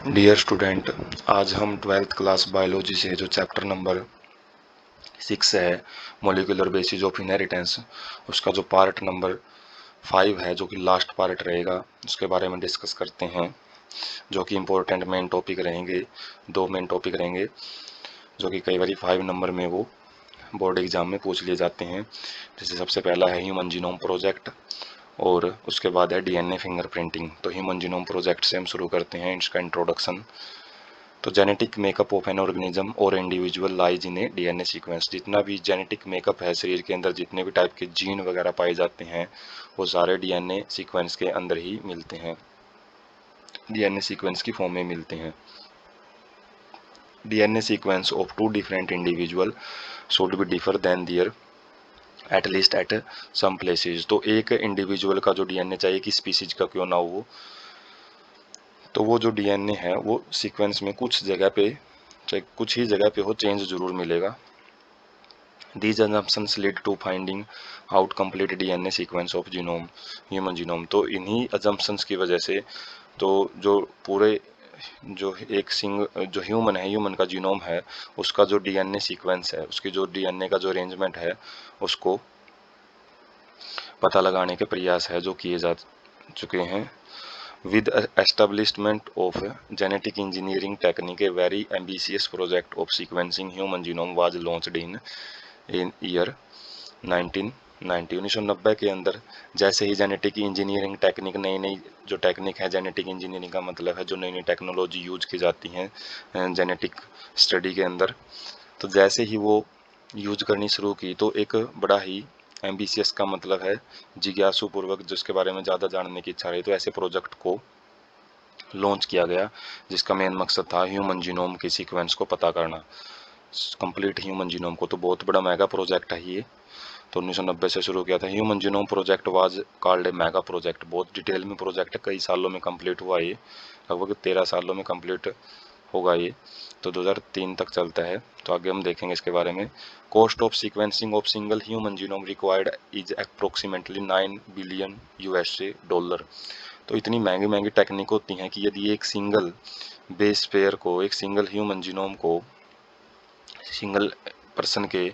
Dear student, आज हम 12th class biology से जो चैप्टर नंबर 6 है, मोलिकुलर बेसिस ऑफ इनहेरिटेंस, उसका जो पार्ट नंबर 5 है, जो कि लास्ट पार्ट रहेगा, उसके बारे में डिस्कस करते हैं। जो कि इम्पोर्टेंट मेन टॉपिक रहेंगे, दो मेन टॉपिक रहेंगे, जो कि कई बार 5 नंबर में वो बोर्ड एग्जाम में पूछ लिए जाते हैं। जैसे सबसे पहला है ह्यूमन जीनोम प्रोजेक्ट और उसके बाद है डीएनए फिंगरप्रिंटिंग। तो ह्यूमन जीनोम प्रोजेक्ट से हम शुरू करते हैं इसका इंट्रोडक्शन। तो genetic makeup of an organism और individual lies in a DNA sequence. जितना भी जेनेटिक मेकअप है शरीर के अंदर, जितने भी टाइप के जीन वगैरह पाए जाते हैं, वो सारे डीएनए सीक्वेंस के अंदर ही मिलते हैं, डीएनए सीक्वेंस की फॉर्म में मिलते हैं। DNA sequence of two different individual should be differ than their at least at some places. तो एक इंडिविजुअल का जो डीएनए चाहिए, कि स्पीसीज का क्यों ना हो, तो वो जो डीएनए है वो सीक्वेंस में कुछ जगह पे, चाहे कुछ ही जगह पे हो, चेंज जरूर मिलेगा। These assumptions lead to finding out complete DNA sequence of genome, human genome। तो इन्हीं assumptions की वजह से तो जो पूरे जो जो ह्यूमन का जीनोम है, उसका जो डीएनए सीक्वेंस है, उसकी जो डीएनए का जो अरेंजमेंट है, उसको पता लगाने के प्रयास है जो किए जा चुके हैं। With establishment of genetic engineering technique, a very ambitious project of sequencing human genome was launched in year 1990। 1990 के अंदर जैसे ही जेनेटिक इंजीनियरिंग टेक्निक, नई नई जो टेक्निक है, जेनेटिक इंजीनियरिंग का मतलब है जो नई नई टेक्नोलॉजी यूज की जाती हैं जेनेटिक स्टडी के अंदर, तो जैसे ही वो यूज करनी शुरू की, तो एक बड़ा ही एम्बिशियस का मतलब है जिज्ञासु पूर्वक, जिसके बारे में ज़्यादा जानने की इच्छा रही, तो ऐसे प्रोजेक्ट को लॉन्च किया गया, जिसका मेन मकसद था ह्यूमन जीनोम के सीक्वेंस को पता करना, कंप्लीट ह्यूमन जीनोम को। तो बहुत बड़ा मेगा प्रोजेक्ट है ये। तो 1990 से शुरू किया था। Human genome project was called a mega project. बहुत डिटेल में प्रोजेक्ट, कई सालों में कंप्लीट हुआ ये, लगभग 13 सालों में कंप्लीट होगा ये। तो 2003 तक चलता है। तो आगे हम देखेंगे इसके बारे में। Cost of sequencing of single human genome required is approximately 9 billion USA dollar. तो इतनी महंगी महंगी टेक्निक होती हैं कि यदि एक सिंगल बेस पेयर को, एक सिंगल ह्यूमन जीनोम को, सिंगल पर्सन के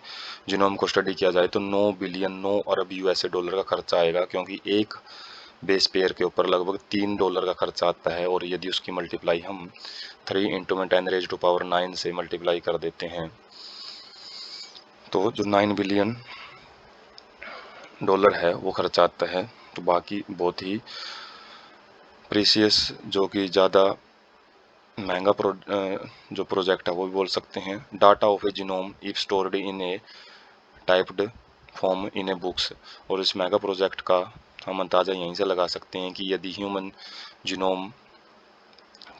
जीनोम को स्टडी किया जाए, तो 9 बिलियन, 9 अरब यूएसए डॉलर का खर्चा आएगा, क्योंकि एक बेस पेयर के ऊपर लगभग $3 का खर्चा आता है। और यदि उसकी मल्टीप्लाई हम 3 × 10⁻⁹ से मल्टीप्लाई कर देते हैं, तो जो 9 बिलियन डॉलर है वो खर्चा आता है। तो बाकी बहुत ही प्रीसियस, जो कि ज़्यादा महंगा जो प्रोजेक्ट है वो भी बोल सकते हैं। Data of A genome if stored in A typed form in A books. और इस मेगा प्रोजेक्ट का हम अंदाज़ा यहीं से लगा सकते हैं कि यदि ह्यूमन जीनोम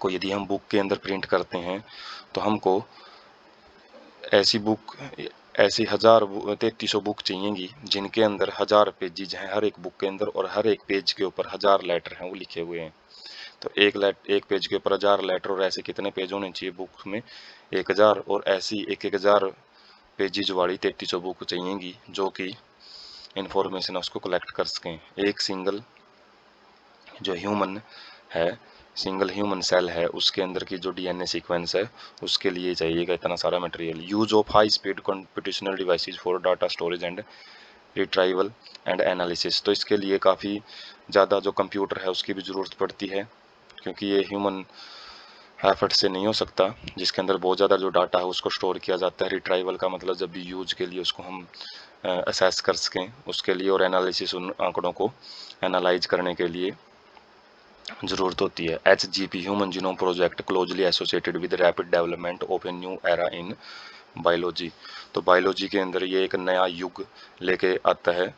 को यदि हम बुक के अंदर प्रिंट करते हैं, तो हमको ऐसी बुक, ऐसी 1300 बुक चाहिएगी, जिनके अंदर 1000 पेजेज हैं हर एक बुक के अंदर, और हर एक पेज के ऊपर 1000 लेटर हैं वो लिखे हुए हैं। तो एक पेज के ऊपर 1000 लेटर, और ऐसे कितने पेज होने चाहिए बुक में? 1000। और ऐसी 1000 पेजेज वाली 3300 बुक चाहिएगी, जो कि इंफॉर्मेशन उसको कलेक्ट कर सकें। एक सिंगल जो ह्यूमन है, सिंगल ह्यूमन सेल है, उसके अंदर की जो डीएनए सीक्वेंस है, उसके लिए चाहिएगा इतना सारा material. Use of high speed computational devices for data storage and retrieval and analysis. तो इसके लिए काफ़ी ज़्यादा जो कंप्यूटर है उसकी भी ज़रूरत पड़ती है, क्योंकि ये ह्यूमन एफर्ट से नहीं हो सकता, जिसके अंदर बहुत ज़्यादा जो डाटा है उसको स्टोर किया जाता है। रिट्राइवल का मतलब जब भी यूज के लिए उसको हम असेस कर सकें उसके लिए, और एनालिसिस, उन आंकड़ों को एनालाइज करने के लिए ज़रूरत होती है। HGP human genome project closely associated with rapid development of a new era in biology. तो बायोलॉजी के अंदर ये एक नया युग लेके आता है,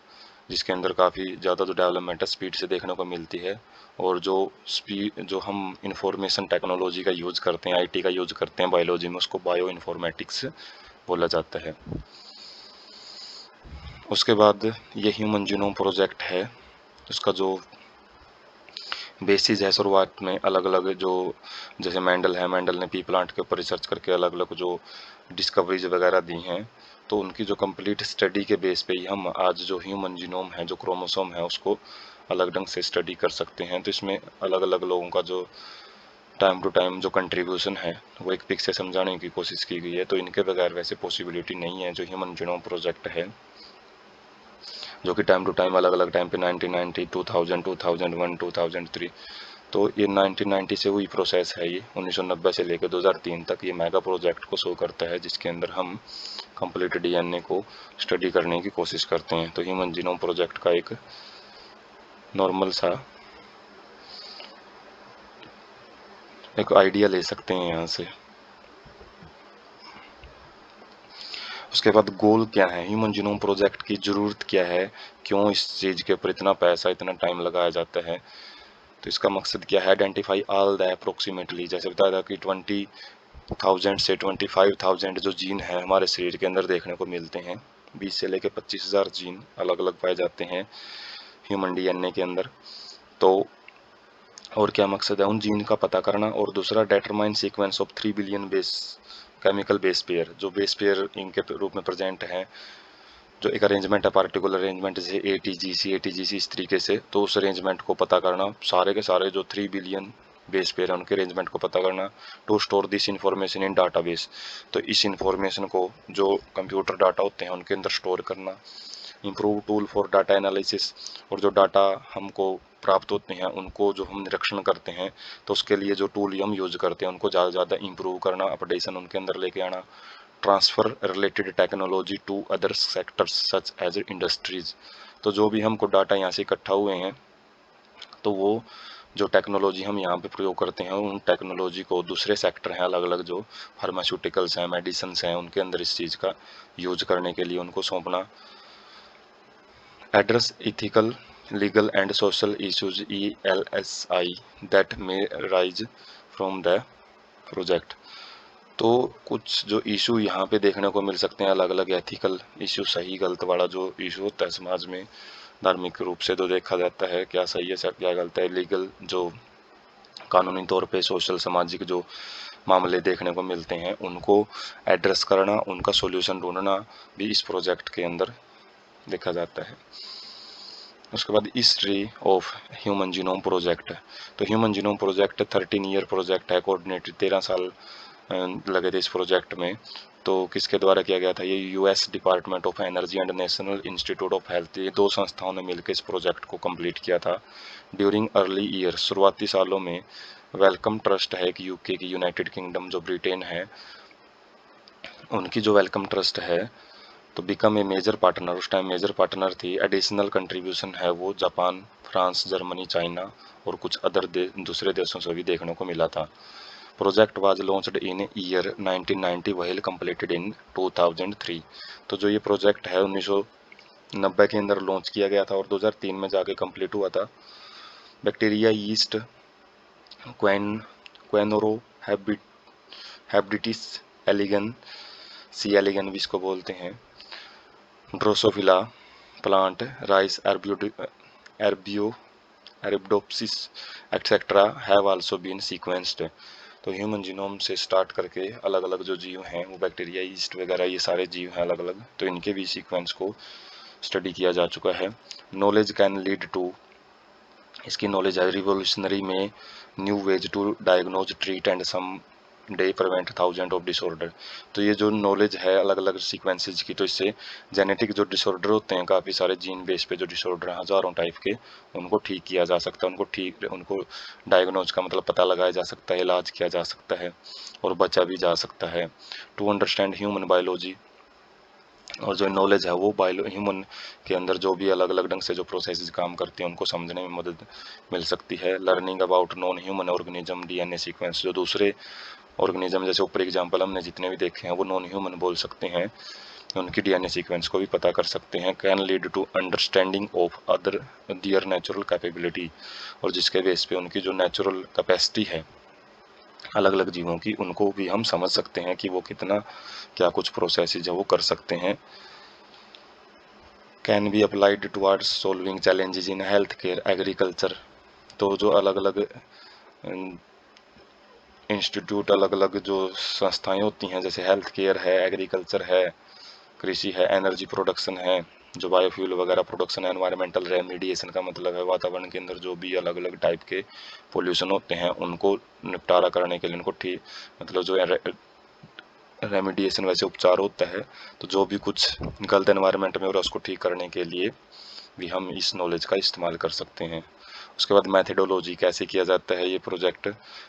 जिसके अंदर काफ़ी ज़्यादा जो डेवलपमेंट है स्पीड से देखने को मिलती है। और जो हम इंफॉर्मेशन टेक्नोलॉजी का यूज़ करते हैं, IT का यूज़ करते हैं बायोलॉजी में, उसको बायो इन्फॉर्मेटिक्स बोला जाता है। उसके बाद ये ह्यूमन जीनोम प्रोजेक्ट है, उसका जो बेसिस है, शुरुआत में अलग अलग जो, जैसे मेंडल है, मेंडल ने पी प्लांट के ऊपर रिसर्च करके अलग अलग जो डिस्कवरीज वगैरह दी हैं, तो उनकी जो कंप्लीट स्टडी के बेस पे ही हम आज जो ह्यूमन जीनोम है, जो क्रोमोसोम है, उसको अलग ढंग से स्टडी कर सकते हैं। तो इसमें अलग अलग लोगों का जो टाइम टू टाइम जो कंट्रीब्यूशन है वो एक पिक से समझाने की कोशिश की गई है। तो इनके बगैर वैसे पॉसिबिलिटी नहीं है। जो ह्यूमन जीनोम प्रोजेक्ट है जो कि टाइम टू टाइम अलग अलग टाइम पे 1990, 2000, 2001, 2003, तो ये 1990 से हुई प्रोसेस है। ये 1990 से लेकर 2003 तक ये मेगा प्रोजेक्ट को शो करता है, जिसके अंदर हम कंप्लीट डीएनए को स्टडी करने की कोशिश करते हैं। तो ह्यूमन जीनोम प्रोजेक्ट का एक नॉर्मल सा एक आइडिया ले सकते हैं यहाँ से। उसके बाद गोल क्या है, ह्यूमन जीनोम प्रोजेक्ट की ज़रूरत क्या है, क्यों इस चीज़ के ऊपर इतना पैसा इतना टाइम लगाया जाता है। तो इसका मकसद क्या है, आइडेंटिफाई ऑल द अप्रोक्सीमेटली, जैसे बताया था कि 20,000 से 25,000 जो जीन है हमारे शरीर के अंदर देखने को मिलते हैं। 20 से लेकर 25,000 जीन अलग अलग पाए जाते हैं ह्यूमन डीएनए के अंदर। तो और क्या मकसद है, उन जीन का पता करना। और दूसरा, determine sequence of 3 billion base chemical base pair, जो बेस पेयर इनके रूप में प्रेजेंट है, जो एक अरेंजमेंट है, पार्टिकुलर अरेंजमेंट, जैसे एटीजीसी इस तरीके से। तो उस अरेंजमेंट को पता करना, सारे के सारे जो 3 बिलियन बेस पेयर है उनके अरेंजमेंट को पता करना। To store this information in database, तो इस इंफॉर्मेशन को जो कंप्यूटर डाटा होते हैं उनके अंदर स्टोर करना। Improve tool for data analysis, और जो डाटा हमको प्राप्त होते हैं उनको जो हम निरीक्षण करते हैं, तो उसके लिए जो टूल हम यूज करते हैं उनको ज़्यादा से ज़्यादा इम्प्रूव करना, अपडेशन उनके अंदर लेके आना। Transfer related technology to other sectors such as industries, तो जो भी हमको डाटा यहाँ से इकट्ठा हुए हैं तो वो जो टेक्नोलॉजी हम यहाँ पे प्रयोग करते हैं उन टेक्नोलॉजी को दूसरे सेक्टर हैं अलग अलग, जो फार्मास्यूटिकल्स हैं, मेडिसिन्स हैं, उनके अंदर इस चीज़ का यूज करने के लिए उनको सौंपना। Address ethical, legal and social issues ELSI that may rise from the project, तो कुछ जो इशू यहाँ पे देखने को मिल सकते हैं अलग अलग एथिकल इशू, सही गलत वाला जो इशू होता है समाज में धार्मिक रूप से तो देखा जाता है क्या सही है क्या गलत है। लीगल जो कानूनी तौर पे, सोशल सामाजिक जो मामले देखने को मिलते हैं उनको एड्रेस करना, उनका सॉल्यूशन ढूंढना भी इस प्रोजेक्ट के अंदर देखा जाता है। उसके बाद history of human genome project, तो human genome project 13 year project है, कोऑर्डिनेटेड 13 साल लगे थे इस प्रोजेक्ट में। तो किसके द्वारा किया गया था, ये US department of energy and national institute of health, ये दो संस्थाओं ने मिलकर इस प्रोजेक्ट को कंप्लीट किया था। ड्यूरिंग अर्ली ईयर, शुरुआती सालों में वेलकम ट्रस्ट है कि UK की, यूनाइटेड किंगडम जो ब्रिटेन है उनकी जो वेलकम ट्रस्ट है, तो बिकम ए मेजर पार्टनर, उस टाइम मेजर पार्टनर थी। एडिशनल कंट्रीब्यूशन है वो जापान, फ्रांस, जर्मनी, चाइना और कुछ अदर दूसरे देशों से भी देखने को मिला था। Project was launched in year 1990 while completed in 2003, तो जो ये प्रोजेक्ट है 1990 के अंदर लॉन्च किया गया था और 2003 में जाके कंप्लीट हुआ था। बैक्टीरिया, यीस्ट, क्वेनोरो हैबिटिस एलिगन, सी एलिगन भी इसको बोलते हैं, drosophila plant, rice arabidopsis etcetera have also been sequenced. तो ह्यूमन जीनोम से स्टार्ट करके अलग अलग जो जीव हैं वो बैक्टीरिया, यीस्ट वगैरह, ये सारे जीव हैं अलग अलग, तो इनके भी सीक्वेंस को स्टडी किया जा चुका है। नॉलेज कैन लीड टू, इसकी नॉलेज है रिवोल्यूशनरी में new ways to diagnose, treat and some day prevent thousand of disorder, तो ये जो नॉलेज है अलग अलग सीक्वेंसेज की, तो इससे जेनेटिक जो डिसऑर्डर होते हैं काफ़ी सारे जीन बेस पे जो डिसऑर्डर हैं हज़ारों टाइप के, उनको ठीक किया जा सकता है, उनको डायग्नोज का मतलब पता लगाया जा सकता है, इलाज किया जा सकता है और बचा भी जा सकता है। टू अंडरस्टैंड ह्यूमन बायोलॉजी, और जो नॉलेज है वो ह्यूमन के अंदर जो भी अलग अलग ढंग से जो प्रोसेस काम करती हैं उनको समझने में मदद मिल सकती है। Learning about non human organism DNA sequence, जो दूसरे ऑर्गेनिज्म जैसे ऊपर एग्जांपल हमने जितने भी देखे हैं वो नॉन ह्यूमन बोल सकते हैं, उनकी डीएनए सीक्वेंस को भी पता कर सकते हैं। Can lead to understanding of other their natural capability, और जिसके बेस पे उनकी जो नेचुरल कैपेसिटी है अलग अलग जीवों की, उनको भी हम समझ सकते हैं कि वो कितना क्या कुछ प्रोसेसेस है वो कर सकते हैं। Can be applied towards solving challenges in health care, agriculture, तो जो अलग अलग इंस्टीट्यूट, अलग अलग जो संस्थाएं होती हैं जैसे हेल्थ केयर है, एग्रीकल्चर है, कृषि है, एनर्जी प्रोडक्शन है, जो बायोफ्यूल वगैरह प्रोडक्शन, एनवायरमेंटल रेमिडिएशन का मतलब है वातावरण के अंदर जो भी अलग अलग टाइप के पोल्यूशन होते हैं उनको निपटारा करने के लिए, उनको ठीक मतलब जो रेमिडिएशन वैसे उपचार होता है, तो जो भी कुछ गलत एनवायरनमेंट में हो रहा है उसको ठीक करने के लिए भी हम इस नॉलेज का इस्तेमाल कर सकते हैं। उसके बाद मेथडोलॉजी कैसे किया जाता है ये प्रोजेक्ट,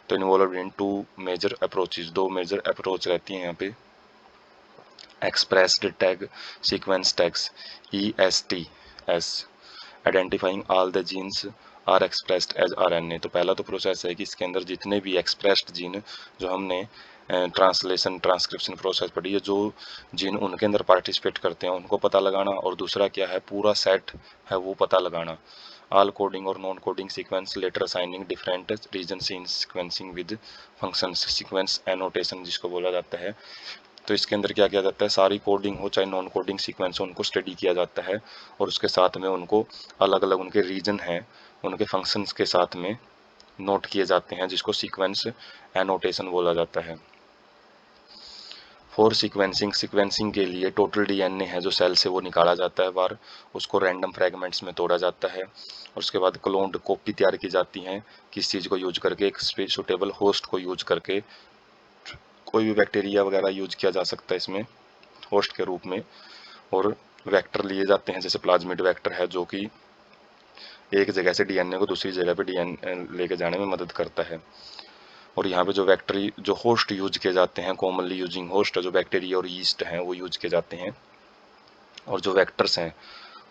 तो involve in 2 major approaches, 2 major approach रहती हैं यहाँ पे। Expressed tag sequence tags ESTS, identifying all the genes are expressed as RNA। तो पहला तो प्रोसेस है कि इसके अंदर जितने भी एक्सप्रेस्ड जीन जो हमने ट्रांसलेशन ट्रांसक्रिप्शन प्रोसेस पढ़ी है, जो जीन उनके अंदर पार्टिसिपेट करते हैं उनको पता लगाना, और दूसरा क्या है पूरा सेट है वो पता लगाना। ऑल कोडिंग और non coding sequence later assigning different region in sequencing with functions, sequence annotation जिसको बोला जाता है। तो इसके अंदर क्या किया जाता है, सारी कोडिंग हो चाहे नॉन कोडिंग सीक्वेंस हो उनको स्टडी किया जाता है, और उसके साथ में उनको अलग अलग उनके रीजन हैं उनके फंक्शंस के साथ में नोट किए जाते हैं, जिसको सीक्वेंस एनोटेशन बोला जाता है। फॉर सीक्वेंसिंग, सीक्वेंसिंग के लिए टोटल DNA है जो सेल से वो निकाला जाता है बाहर, उसको रैंडम फ्रेगमेंट्स में तोड़ा जाता है, और उसके बाद क्लोन्ड कॉपी तैयार की जाती हैं किस चीज़ को यूज करके, एक सुटेबल होस्ट को यूज करके। कोई भी बैक्टीरिया वगैरह यूज किया जा सकता है इसमें होस्ट के रूप में, और वेक्टर लिए जाते हैं जैसे प्लाज्मिड वेक्टर है जो कि एक जगह से DNA को दूसरी जगह पे DNA लेके जाने में मदद करता है। और यहाँ पे जो वेक्टरी जो होस्ट यूज किए जाते हैं, कॉमनली यूजिंग होस्ट जो बैक्टीरिया और यीस्ट हैं वो यूज किए जाते हैं, और जो वेक्टर्स हैं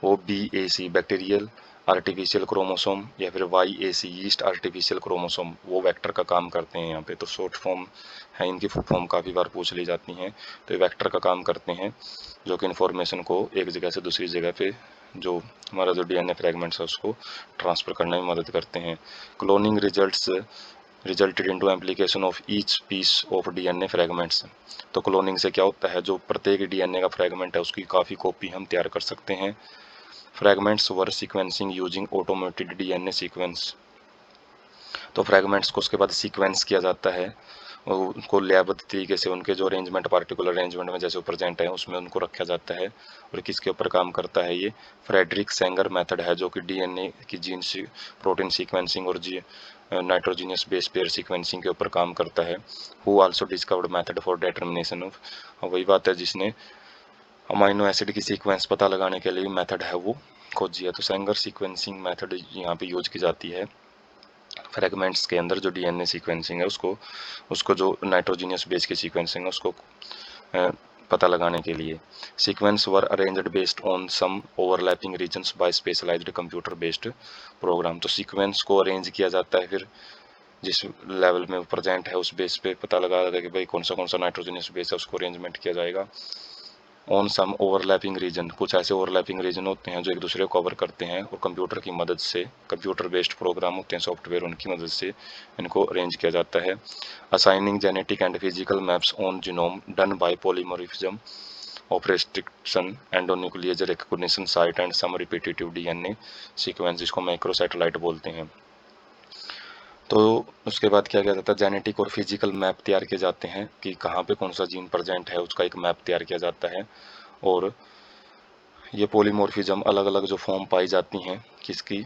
वो BAC बैक्टीरियल आर्टिफिशियल क्रोमोसोम या फिर YAC यीस्ट आर्टिफिशियल क्रोमोसोम वो वेक्टर का काम करते हैं। यहाँ पे तो शॉर्ट फॉर्म है, इनकी फुल फॉर्म काफ़ी बार पूछ ली जाती हैं, तो ये वेक्टर का काम करते हैं जो कि इन्फॉर्मेशन को एक जगह से दूसरी जगह पे जो हमारा जो DNA फ्रेगमेंट्स है उसको ट्रांसफ़र करने में मदद करते हैं। Cloning resulted into application of each piece of DNA fragments. तो क्लोनिंग से क्या होता है, जो प्रत्येक DNA का फ्रेगमेंट है उसकी काफ़ी कॉपी हम तैयार कर सकते हैं। Fragments were sequencing using automated DNA sequence. तो फ्रेगमेंट्स को उसके बाद सीक्वेंस किया जाता है, और उनको लयबद्ध तरीके से उनके जो अरेंजमेंट पार्टिकुलर अरेंजमेंट में जैसे वो प्रेजेंट है उसमें उनको रखा जाता है। और किसके ऊपर काम करता है ये फ्रेडरिक सेंगर मेथड है, जो कि DNA की जीन प्रोटीन सीक्वेंसिंग और नाइट्रोजीनियस बेस पेयर सीक्वेंसिंग के ऊपर काम करता है। Who also discovered method for determination of, वही बात है जिसने अमाइनो एसिड की सीक्वेंस पता लगाने के लिए मेथड है वो खोजी है। तो सेंगर सीक्वेंसिंग मेथड यहाँ पे यूज की जाती है फ्रेगमेंट्स के अंदर जो DNA सीक्वेंसिंग है उसको उसको जो नाइट्रोजीनियस बेस की सीक्वेंसिंग है उसको पता लगाने के लिए। Sequence were arranged based on some overlapping regions by specialized computer based program. तो सीक्वेंस को अरेंज किया जाता है, फिर जिस लेवल में प्रेजेंट है उस बेस पे पता लगा कि भाई कौन सा नाइट्रोजीनियस बेस है उसको अरेंजमेंट किया जाएगा। ऑन सम ओवरलैपिंग रीजन, कुछ ऐसे ओवरलैपिंग रीजन होते हैं जो एक दूसरे को कवर करते हैं, और कंप्यूटर की मदद से कंप्यूटर बेस्ड प्रोग्राम होते हैं सॉफ्टवेयर उनकी मदद से इनको अरेंज किया जाता है। Assigning genetic and physical maps on genome done by polymorphism of restriction endonuclease recognition site and some repetitive DNA sequence, जिसको माइक्रोसैटेलाइट बोलते हैं। तो उसके बाद क्या किया जाता है, जेनेटिक और फिजिकल मैप तैयार किए जाते हैं कि कहाँ पे कौन सा जीन प्रेजेंट है उसका एक मैप तैयार किया जाता है। और ये पॉलीमॉर्फिज्म अलग अलग जो फॉर्म पाई जाती हैं किसकी,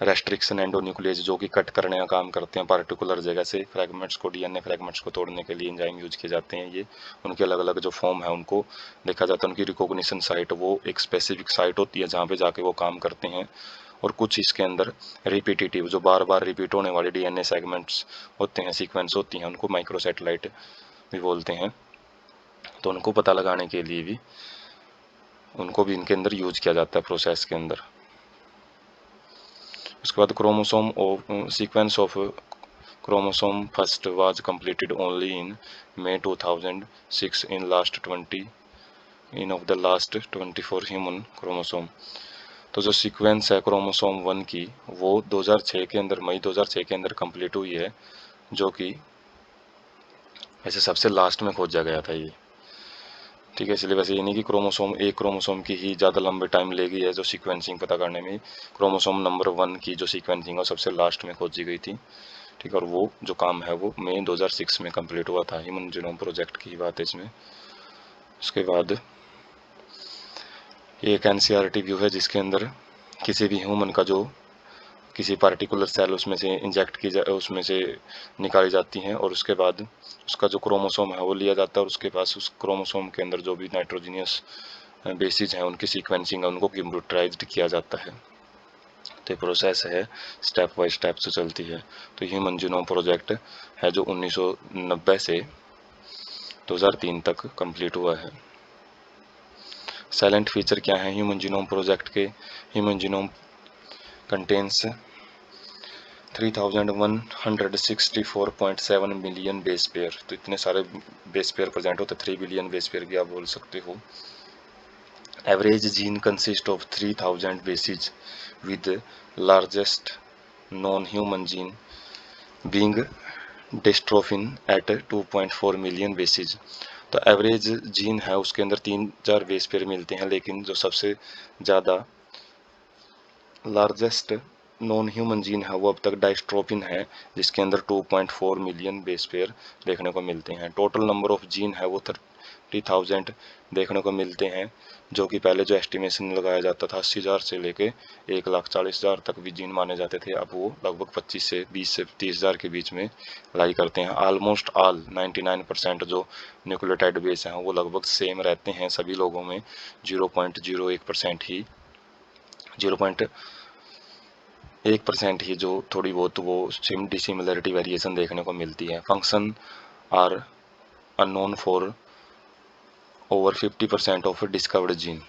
रेस्ट्रिक्शन एंडोन्यूक्लियेज जो कि कट करने का काम करते हैं पार्टिकुलर जगह से फ्रेगमेंट्स को, DNA फ्रेगमेंट्स को तोड़ने के लिए एंजाइम यूज किए जाते हैं। ये उनके अलग अलग जो फॉर्म है उनको देखा जाता है। उनकी रिकॉग्निशन साइट वो एक स्पेसिफिक साइट होती है जहाँ पे जाके वो काम करते हैं। और कुछ इसके अंदर रिपीटेटिव जो बार बार रिपीट होने वाले DNA सेगमेंट्स होते हैं, सीक्वेंस होती हैं, उनको माइक्रोसैटेलाइट भी बोलते हैं। तो उनको पता लगाने के लिए भी उनको भी इनके अंदर यूज किया जाता है प्रोसेस के अंदर। उसके बाद chromosome of sequence of chromosome first was completed only in May 2006 in last 24 human chromosome. तो जो सीक्वेंस है क्रोमोसोम 1 की वो 2006 के अंदर, मई 2006 के अंदर कंप्लीट हुई है, जो कि ऐसे सबसे लास्ट में खोजा गया था ये। ठीक है, इसलिए वैसे ये नहीं कि क्रोमोसोम एक क्रोमोसोम की ही ज़्यादा लंबे टाइम लेगी है जो सीक्वेंसिंग पता करने में। क्रोमोसोम नंबर 1 की जो सीक्वेंसिंग है सबसे लास्ट में खोजी गई थी। ठीक है, और वो जो काम है वो मई 2006 में कंप्लीट हुआ था। ह्यूमन जीनोम प्रोजेक्ट की बात है इसमें। उसके बाद ये एक एनसीईआरटी व्यू है जिसके अंदर किसी भी ह्यूमन का जो किसी पार्टिकुलर सेल उसमें से इंजेक्ट की जाए, उसमें से निकाली जाती हैं और उसके बाद उसका जो क्रोमोसोम है वो लिया जाता है और उसके पास उस क्रोमोसोम के अंदर जो भी नाइट्रोजीनियस बेसिस हैं उनकी सीक्वेंसिंग है उनको कंप्यूटराइज्ड किया जाता है। तो ये प्रोसेस है स्टेप बाय स्टेप से चलती है। तो ह्यूमन जीनोम प्रोजेक्ट है जो 1990 से 2003 तक कंप्लीट हुआ है। साइलेंट फीचर क्या है ह्यूमन जीनोम प्रोजेक्ट के? Human genome contains 3164.7 million base pair. तो इतने सारे बेस पेयर प्रेजेंट होते, 3 बिलियन बेस पेयर भी आप बोल सकते हो। Average gene consist of 3000 bases with largest non human gene being dystrophin at 2.4 million bases. तो एवरेज जीन है उसके अंदर 3-4 बेस पेयर मिलते हैं, लेकिन जो सबसे ज़्यादा लार्जेस्ट नॉन ह्यूमन जीन है वो अब तक डायस्ट्रोफिन है जिसके अंदर 2.4 मिलियन बेस पेयर देखने को मिलते हैं। टोटल नंबर ऑफ जीन है वो 30,000 देखने को मिलते हैं, जो कि पहले जो एस्टिमेशन लगाया जाता था 80,000 से लेके 1,40,000 तक भी जीन माने जाते थे, अब वो लगभग 25 से 20 से 30,000 के बीच में लाई करते हैं। ऑलमोस्ट ऑल 99% जो न्यूक्लियोटाइड बेस हैं वो लगभग सेम रहते हैं सभी लोगों में। 0.01% ही 0.1% ही जो थोड़ी बहुत वो डिसिमिलरिटी वेरिएशन देखने को मिलती है। Function are unknown for over 50% of discovered gene.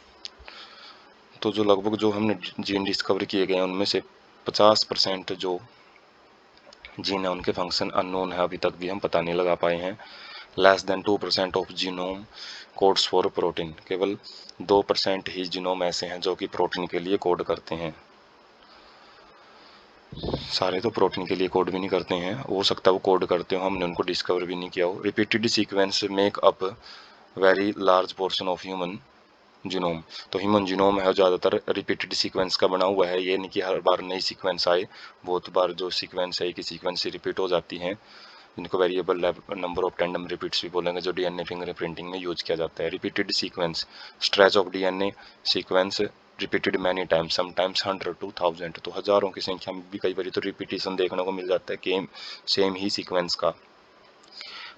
तो जो लगभग जो हमने जीन डिस्कवर किए गए हैं उनमें से 50% जो जीन है उनके फंक्शन अननोन है, अभी तक भी हम पता नहीं लगा पाए हैं। Less than 2% of genome codes for protein. केवल 2% ही जीनोम ऐसे हैं जो कि प्रोटीन के लिए कोड करते हैं। सारे तो प्रोटीन के लिए कोड भी नहीं करते हैं, हो सकता है वो कोड करते हो, हमने उनको डिस्कवर भी नहीं किया हो। Repeated sequence make up very large portion of human genome. तो ह्यूमन जीनोम है ज़्यादातर रिपीटेड सीक्वेंस का बना हुआ है, ये नहीं कि हर बार नई सीक्वेंस आए। बहुत बार जो सीक्वेंस है कि सीक्वेंस से रिपीट हो जाती हैं, जिनको variable number of tandem repeats भी बोलेंगे, जो डीएनए फिंगरप्रिंटिंग में यूज किया जाता है। Repeated sequence stretch of DNA sequence repeated many times, sometimes 100 to 1000। तो हजारों की संख्या में भी कई बार तो रिपीटिशन देखने को मिल जाता है कि सेम ही सीक्वेंस का।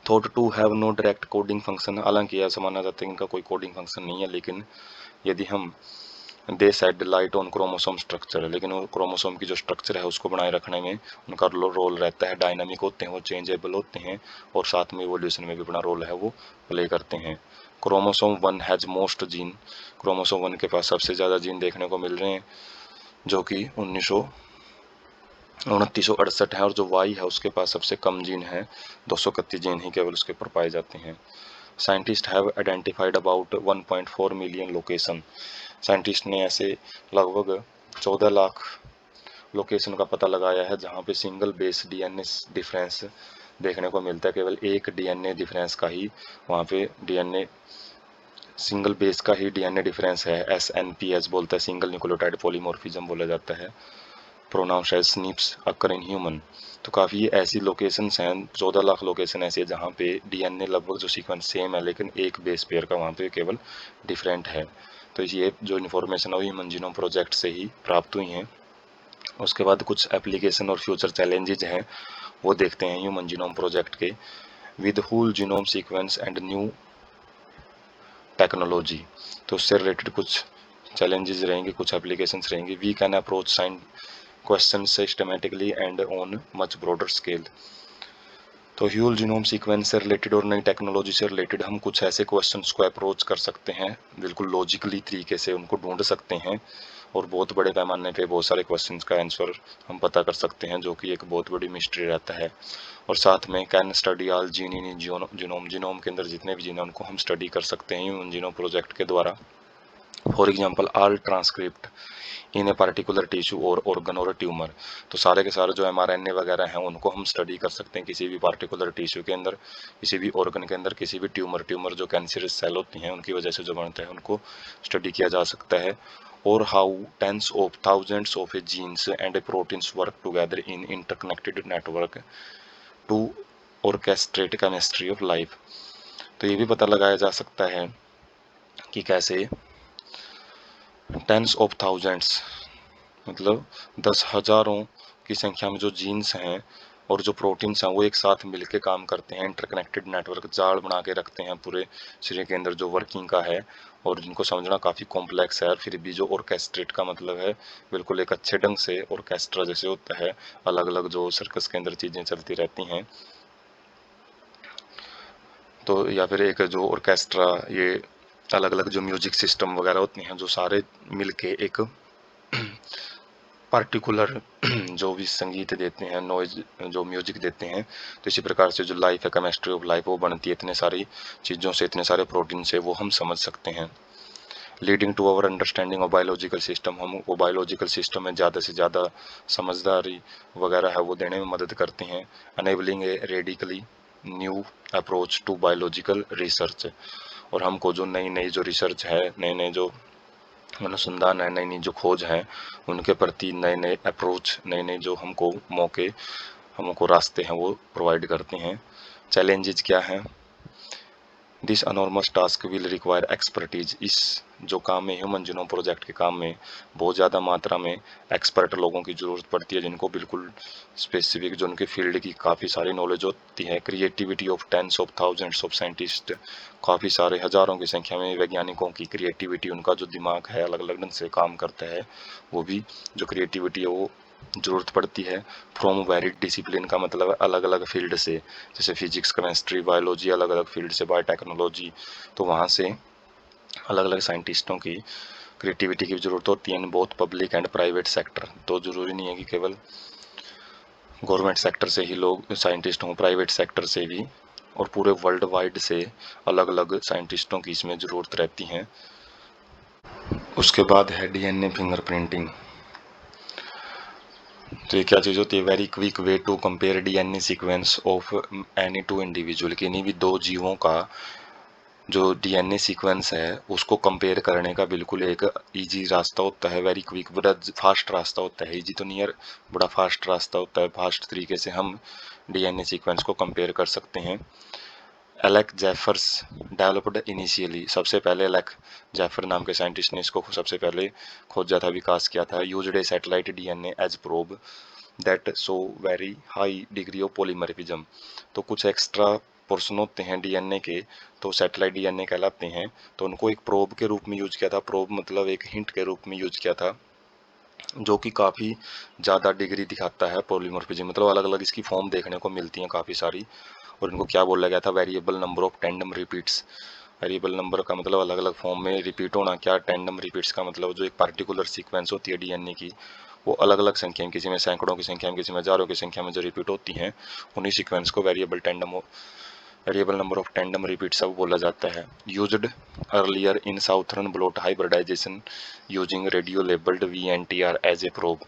Thought to have no direct coding function, हालांकि ऐसा माना जाता है इनका कोई कोडिंग फंक्शन नहीं है, लेकिन यदि हम they said light on chromosome structure, लेकिन वो क्रोमोसोम की जो स्ट्रक्चर है उसको बनाए रखने में उनका रोल रहता है। डायनामिक होते हैं, वो चेंजेबल होते हैं और साथ में इवोल्यूशन में भी अपना रोल है वो प्ले करते हैं। Chromosome 1 has most gene. Chromosome 1 के पास सबसे ज़्यादा जीन देखने को मिल रहे हैं, जो कि 2968 है, और जो वाई है उसके पास सबसे कम जीन है, 231 जीन ही केवल उसके ऊपर पाए जाते हैं। Scientist have identified about 1.4 million location. Scientist ने ऐसे लगभग 14 लाख लोकेशन का पता लगाया है जहां पे सिंगल बेस डीएनए डिफरेंस देखने को मिलता है। केवल एक डीएनए डिफरेंस का ही वहां पे डीएनए सिंगल बेस का ही डीएनए डिफरेंस है, SNPs बोलता है, सिंगल न्यूक्लियोटाइड पॉलीमॉर्फिज्म बोला जाता है। Pronounce as SNPs occur in human. तो काफ़ी ऐसी लोकेशंस हैं, 14 लाख लोकेशन ऐसी है जहाँ पे डीएनए लगभग जो सीक्वेंस सेम है, लेकिन एक बेस पेयर का वहाँ पे केवल डिफरेंट है। तो ये जो इन्फॉर्मेशन है वो ह्यूमन जीनोम प्रोजेक्ट से ही प्राप्त हुई हैं। उसके बाद कुछ एप्लीकेशन और फ्यूचर चैलेंजेज हैं वो देखते हैं ह्यूमन जीनोम प्रोजेक्ट के। With whole genome sequence and new technology, तो उससे रिलेटेड कुछ चैलेंजेस रहेंगे, कुछ एप्लीकेशंस रहेंगे। We can approach science question systematically and on much broader scale. तो ह्यूल जीनोम सीक्वेंस से रिलेटेड और नई टेक्नोलॉजी से रिलेटेड हम कुछ ऐसे क्वेश्चंस को अप्रोच कर सकते हैं, बिल्कुल लॉजिकली तरीके से उनको ढूंढ सकते हैं और बहुत बड़े पैमाने पे बहुत सारे क्वेश्चंस का आंसर हम पता कर सकते हैं, जो कि एक बहुत बड़ी मिस्ट्री रहता है। और साथ में can study all gene in genome, genome के अंदर जितने भी जीन हैं उनको हम स्टडी कर सकते हैं ह्यूमन जीनोम प्रोजेक्ट के द्वारा। For example all transcript in a particular tissue और ऑर्गन और ट्यूमर। तो सारे के सारे जो mRNA वगैरह हैं उनको हम स्टडी कर सकते हैं किसी भी पार्टिकुलर टिश्यू के अंदर, किसी भी ऑर्गन के अंदर, किसी भी ट्यूमर जो कैंसरस सेल होती हैं उनकी वजह से जो बनता है उनको स्टडी किया जा सकता है। और how tens of thousands of a genes and a proteins work together in interconnected network to orchestrate chemistry of life. तो ये भी पता लगाया जा सकता है कि कैसे टेंस ऑफ थाउजेंड्स मतलब 10,000 की संख्या में जो जीन्स हैं और जो प्रोटीन्स हैं वो एक साथ मिलके काम करते हैं, इंटरकनेक्टेड नेटवर्क जाल बना के रखते हैं पूरे शरीर के अंदर जो वर्किंग का है, और जिनको समझना काफ़ी कॉम्प्लेक्स है। और फिर भी जो ऑर्केस्ट्रेट का मतलब है बिल्कुल एक अच्छे ढंग से ऑर्केस्ट्रा जैसे होता है, अलग अलग जो सर्कस के अंदर चीज़ें चलती रहती हैं, तो या फिर एक जो ऑर्केस्ट्रा, ये अलग अलग जो म्यूजिक सिस्टम वगैरह होती हैं जो सारे मिलके एक पार्टिकुलर जो भी संगीत देते हैं, नॉइज जो म्यूजिक देते हैं, तो इसी प्रकार से जो लाइफ है, केमिस्ट्री ऑफ लाइफ वो बनती है इतने सारी चीज़ों से, इतने सारे प्रोटीन से, वो हम समझ सकते हैं। Leading to our understanding of biological system, हम वो बायोलॉजिकल सिस्टम में ज़्यादा से ज़्यादा समझदारी वगैरह है वो देने में मदद करते हैं। Enabling a radically new approach to biological research, और हमको जो नई नई जो रिसर्च है, नए नए जो अनुसंधान है, नई नई जो खोज है, उनके प्रति नए नए अप्रोच, नए नए जो हमको मौके, हमको रास्ते हैं वो प्रोवाइड करते हैं। चैलेंजेस क्या हैं? This enormous task will require expertise, इस जो काम में ह्यूमन जीनोम प्रोजेक्ट के काम में बहुत ज़्यादा मात्रा में एक्सपर्ट लोगों की ज़रूरत पड़ती है, जिनको बिल्कुल स्पेसिफिक जो उनके फील्ड की काफ़ी सारी नॉलेज होती है। Creativity of tens of thousands of scientist, काफ़ी सारे हज़ारों की संख्या में वैज्ञानिकों की क्रिएटिविटी, उनका जो दिमाग है अलग अलग ढंग से काम करता है, वो भी जो क्रिएटिविटी है वो ज़रूरत पड़ती है। फ्रॉम वेरिड डिसिप्लिन का मतलब अलग अलग फील्ड से, जैसे फिजिक्स, केमिस्ट्री, बायोलॉजी, अलग अलग फील्ड से, बायोटेक्नोलॉजी, तो वहाँ से अलग अलग साइंटिस्टों की क्रिएटिविटी की ज़रूरत होती है in both public and private sector. तो ज़रूरी नहीं है कि केवल गवर्नमेंट सेक्टर से ही लोग साइंटिस्ट हों, प्राइवेट सेक्टर से भी, और पूरे वर्ल्ड वाइड से अलग अलग साइंटिस्टों की इसमें ज़रूरत रहती है। उसके बाद है डीएनए फिंगरप्रिंटिंग। तो ये क्या चीज़ होती है? Very quick way to compare DNA sequence of any two individual, किन्हीं भी दो जीवों का जो डीएनए सीक्वेंस है उसको कंपेयर करने का बिल्कुल एक इजी रास्ता होता है, वेरी क्विक, बड़ा फास्ट रास्ता होता है। इजी तो नहीं यार, बड़ा फास्ट रास्ता होता है, फास्ट तरीके से हम डीएनए सीक्वेंस को कंपेयर कर सकते हैं। एलेक जेफर्स डेवलप्ड इनिशियली, सबसे पहले एलेक जेफर नाम के साइंटिस्ट ने इसको सबसे पहले खोजा था, विकास किया था। Used a satellite DNA as probe that so very high degree of polymorphism, तो कुछ एक्स्ट्रा पोर्शन होते हैं डीएनए के, तो सैटेलाइट डीएनए कहलाते हैं, तो उनको एक प्रोब के रूप में यूज किया था। प्रोब मतलब एक हिंट के रूप में यूज किया था, जो कि काफ़ी ज़्यादा डिग्री दिखाता है पॉलीमॉर्फिज्म, मतलब अलग अलग इसकी फॉर्म देखने को मिलती हैं काफ़ी सारी। और इनको क्या बोला गया था? Variable number of tandem repeats. Variable number का मतलब अलग अलग फॉर्म में रिपीट होना, क्या टैंडम रिपीट्स का मतलब जो एक पार्टिकुलर सीक्वेंस होती है डीएनए की, वो अलग अलग संख्या में, किसी में सैकड़ों की संख्या में, किसी में हजारों की संख्या में जो रिपीट होती हैं, उन्हीं सीक्वेंस को variable number of tandem repeat सब बोला जाता है। Used earlier in southern blot hybridization using radio labelled VNTR as a probe,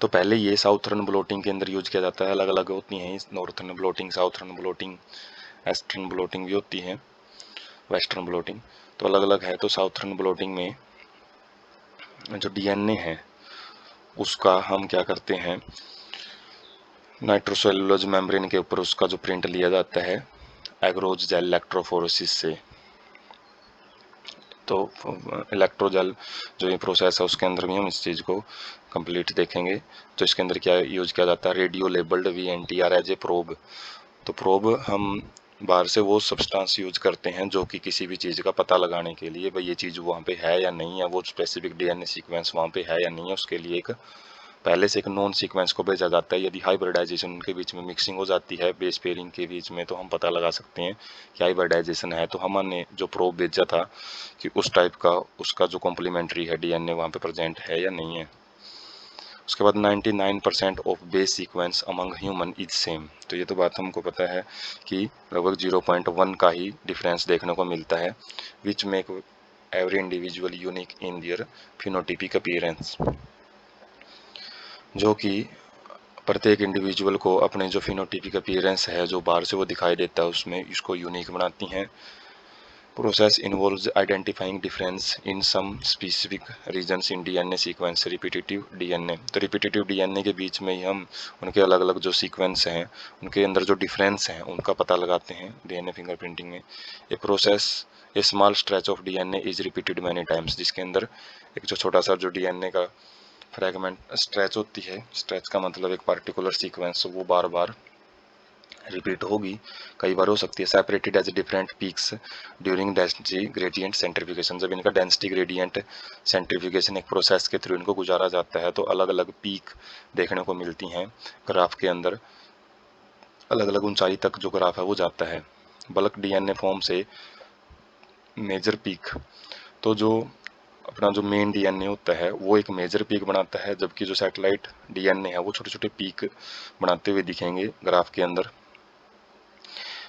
तो पहले ये साउथर्न ब्लोटिंग के अंदर यूज किया जाता है, अलग अलग होती हैं northern blotting, southern blotting, eastern blotting भी होती है, वेस्टर्न ब्लोटिंग, तो अलग अलग है। तो साउथर्न ब्लोटिंग में जो डीएनए है उसका हम क्या करते हैं, नाइट्रोसेलुलोज मेम्ब्रेन के ऊपर उसका जो प्रिंट लिया जाता है एग्रोज जेल इलेक्ट्रोफोरेसिस से। तो इलेक्ट्रोजेल जो ये प्रोसेस है उसके अंदर भी हम इस चीज़ को कंप्लीट देखेंगे। तो इसके अंदर क्या यूज किया जाता है? Radio labelled VNTR as a probe. तो प्रोब हम बाहर से वो सब्सटेंस यूज करते हैं जो कि किसी भी चीज़ का पता लगाने के लिए, भाई ये चीज़ वहाँ पे है या नहीं है, वो स्पेसिफिक डीएनए सीक्वेंस वहाँ पे है या नहीं है, उसके लिए एक पहले से एक नॉन सीक्वेंस को भेजा जाता है। यदि हाइब्रिडाइजेशन उनके बीच में मिक्सिंग हो जाती है बेस पेयरिंग के बीच में, तो हम पता लगा सकते हैं कि हाइब्रिडाइजेशन है। तो हमने जो प्रोब भेजा था कि उस टाइप का उसका जो कॉम्प्लीमेंट्री है डीएनए वहाँ पे प्रेजेंट है या नहीं है। उसके बाद 99% of base sequence among human is same, तो ये तो बात हमको पता है कि लगभग 0.1 का ही डिफरेंस देखने को मिलता है, which make every individual unique in their phenotypic appearance, जो कि प्रत्येक इंडिविजुअल को अपने जो फिनोटिपिक अपीयरेंस है जो बाहर से वो दिखाई देता है उसमें इसको यूनिक बनाती हैं। Process involves identifying difference in some specific regions in DNA sequence, repetitive DNA। तो repetitive DNA के बीच में ही हम उनके अलग अलग जो सीक्वेंस हैं उनके अंदर जो डिफरेंस हैं उनका पता लगाते हैं DNA फिंगरप्रिंटिंग में। A process A small stretch of DNA is repeated many times, जिसके अंदर एक जो छोटा सा जो DNA का फ्रैगमेंट स्ट्रेच होती है, स्ट्रेच का मतलब एक पार्टिकुलर सीक्वेंस, वो बार बार रिपीट होगी, कई बार हो सकती है। Separated as different peaks during density gradient centrifugation, जब इनका डेंसिटी ग्रेडियंट सेंट्रीफ्यूगेशन एक प्रोसेस के थ्रू इनको गुजारा जाता है तो अलग अलग पीक देखने को मिलती हैं ग्राफ के अंदर, अलग अलग ऊंचाई तक जो ग्राफ है वो जाता है। बल्क डीएनए फॉर्म से मेजर पीक, तो जो अपना जो मेन डीएनए होता है वो एक मेजर पीक बनाता है, जबकि जो सैटेलाइट डीएनए है वो छोटे छोटे पीक बनाते हुए दिखेंगे ग्राफ के अंदर।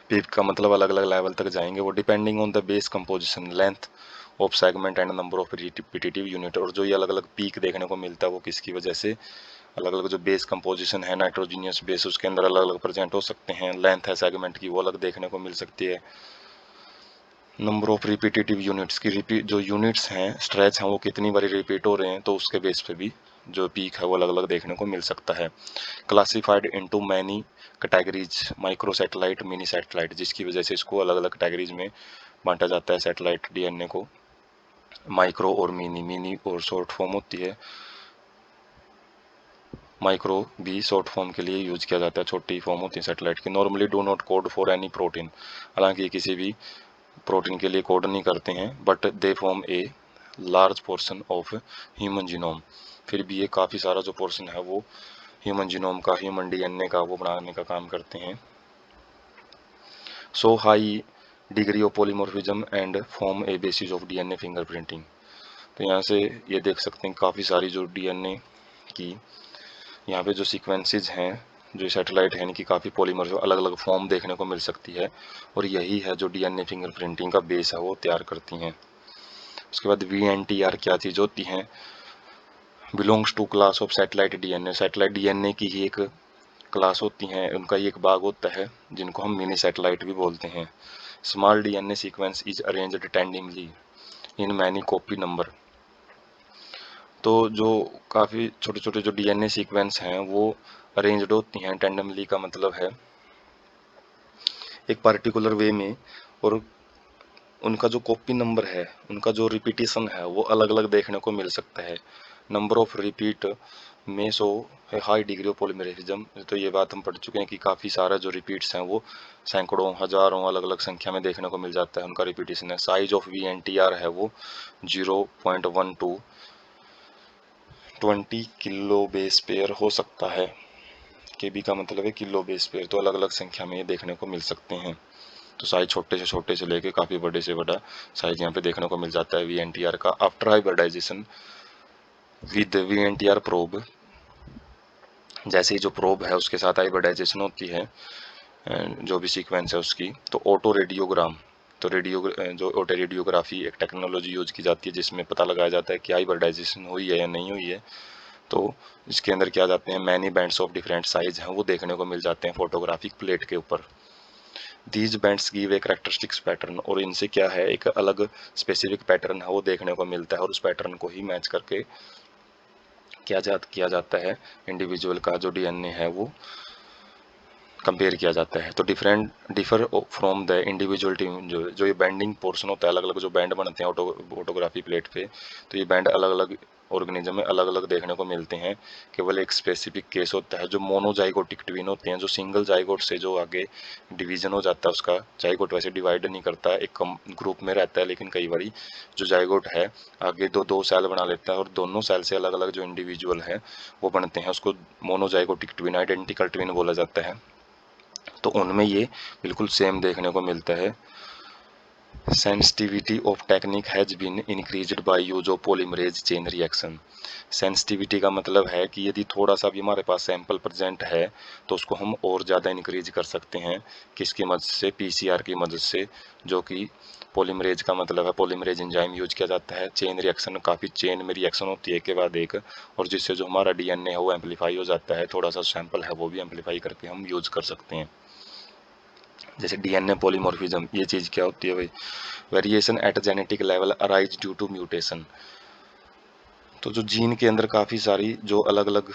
पीक का मतलब अलग अलग लेवल तक जाएंगे वो, depending on the base composition, length of segment and number of repetitive unit. और जो ये अलग अलग पीक देखने को मिलता है वो किसकी वजह से, अलग अलग जो बेस कंपोजिशन है नाइट्रोजीनियस बेस उसके अंदर अलग अलग प्रेजेंट हो सकते हैं, लेंथ है सेगमेंट की वो अलग देखने को मिल सकती है, नंबर ऑफ रिपीटेटिव यूनिट्स की रिपीट जो यूनिट्स हैं स्ट्रेच हैं वो कितनी बार रिपीट हो रहे हैं तो उसके बेस पे भी जो पीक है वो अलग अलग देखने को मिल सकता है। Classified into many categories, micro satellite, mini satellite, जिसकी वजह से इसको अलग अलग कैटेगरीज में बांटा जाता है सैटेलाइट डीएनए को, माइक्रो और मिनी। मिनी और शॉर्ट फॉर्म होती है, माइक्रो भी शॉर्ट फॉर्म के लिए यूज किया जाता है, छोटी फॉर्म होती है सैटेलाइट की। Normally do not code for any protein, हालांकि किसी भी प्रोटीन के लिए कोड नहीं करते हैं, but they form a large portion of human genome, फिर भी ये काफ़ी सारा जो पोर्शन है वो ह्यूमन जीनोम का, ह्यूमन डीएनए का वो बनाने का काम करते हैं। So high degree of polymorphism and form a basis of DNA fingerprinting. तो यहाँ से ये देख सकते हैं काफ़ी सारी जो डीएनए की यहाँ पे जो सीक्वेंसेज हैं, जो सैटेलाइट है इनकी काफ़ी पॉलीमर अलग अलग फॉर्म देखने को मिल सकती है, और यही है जो डीएनए फिंगरप्रिंटिंग का बेस है वो तैयार करती हैं। उसके बाद VNTR क्या चीज़ होती है, belongs to class of satellite DNA. Satellite DNA की ही एक क्लास होती हैं, उनका ही एक भाग होता है जिनको हम मिनी सैटेलाइट भी बोलते हैं। Small DNA sequence is arranged tandemly in many copy number. तो जो काफ़ी छोटे छोटे जो डीएनए सीक्वेंस हैं वो अरेंज्ड होती हैं, टेंडमली का मतलब है एक पार्टिकुलर वे में, और उनका जो कॉपी नंबर है, उनका जो रिपीटिशन है वो अलग अलग देखने को मिल सकता है। नंबर ऑफ रिपीट में शो है हाई डिग्री ऑफ पॉलीमरेसिज्म, तो ये बात हम पढ़ चुके हैं कि काफ़ी सारा जो रिपीट्स हैं वो सैकड़ों हजारों अलग अलग संख्या में देखने को मिल जाता है, उनका रिपीटिशन है। साइज ऑफ VNTR है वो 0.12 20 किलो बेस पेयर हो सकता है। केबी का मतलब है किलो बेस पेयर, तो अलग अलग संख्या में ये देखने को मिल सकते हैं। तो साइज छोटे से लेके काफ़ी बड़े से बड़ा साइज यहाँ पे देखने को मिल जाता है VNTR का। After hybridization with VNTR probe, जैसे ही जो प्रोब है उसके साथ हाइब्रिडाइजेशन होती है जो भी सीक्वेंस है उसकी, तो ऑटो रेडियोग्राम, तो जो ऑटो रेडियोग्राफी एक टेक्नोलॉजी यूज की जाती है जिसमें पता लगाया जाता है कि हाइब्रिडाइजेशन हुई है या नहीं हुई है। तो इसके अंदर क्या जाते हैं, many bands of different size हैं वो देखने को मिल जाते हैं फोटोग्राफिक प्लेट के ऊपर। These bands give a characteristics pattern, और इनसे क्या है एक अलग स्पेसिफिक पैटर्न है वो देखने को मिलता है, और उस पैटर्न को ही मैच करके किया जाता है इंडिविजुअल का जो डीएनए है वो कंपेयर किया जाता है। तो differ from the individual team, जो ये बैंडिंग पोर्शन होता है, अलग अलग जो बैंड बनते हैं ऑटोग्राफी प्लेट पे, तो ये बैंड अलग अलग ऑर्गेनिज्म में अलग अलग देखने को मिलते हैं। केवल एक स्पेसिफिक केस होता है जो मोनोजाइगोटिक ट्विन होते हैं, जो सिंगल जाइगोट से जो आगे डिवीजन हो जाता है उसका, जाइगोट वैसे डिवाइड नहीं करता, एक ग्रुप में रहता है, लेकिन कई बार जो जाइगोट है आगे दो सेल बना लेता है, और दोनों सेल से अलग अलग जो इंडिविजुअल है वो बनते हैं, उसको मोनोजाइगोटिक ट्विन, आइडेंटिकल ट्विन बोला जाता है। तो उनमें ये बिल्कुल सेम देखने को मिलता है। Sensitivity of technique has been increased by use of polymerase chain reaction. Sensitivity का मतलब है कि यदि थोड़ा सा भी हमारे पास सैंपल प्रेजेंट है तो उसको हम और ज़्यादा इंक्रीज कर सकते हैं, किसकी मदद से, PCR की मदद से, जो कि पॉलीमरेज का मतलब है पॉलीमरेज एंजाइम यूज किया जाता है। चेन रिएक्शन, काफ़ी चेन में रिएक्शन होती है एक के बाद एक, और जिससे जो हमारा डीएनए है वो एम्पलीफाई हो जाता है, थोड़ा सा सैंपल है वो भी एम्पलीफाई करके हम यूज कर सकते हैं। जैसे डीएनए पॉलीमॉर्फिज्म, ये चीज़ क्या होती है भाई? Variation at genetic level arise due to mutation. तो जो जीन के अंदर काफ़ी सारी जो अलग अलग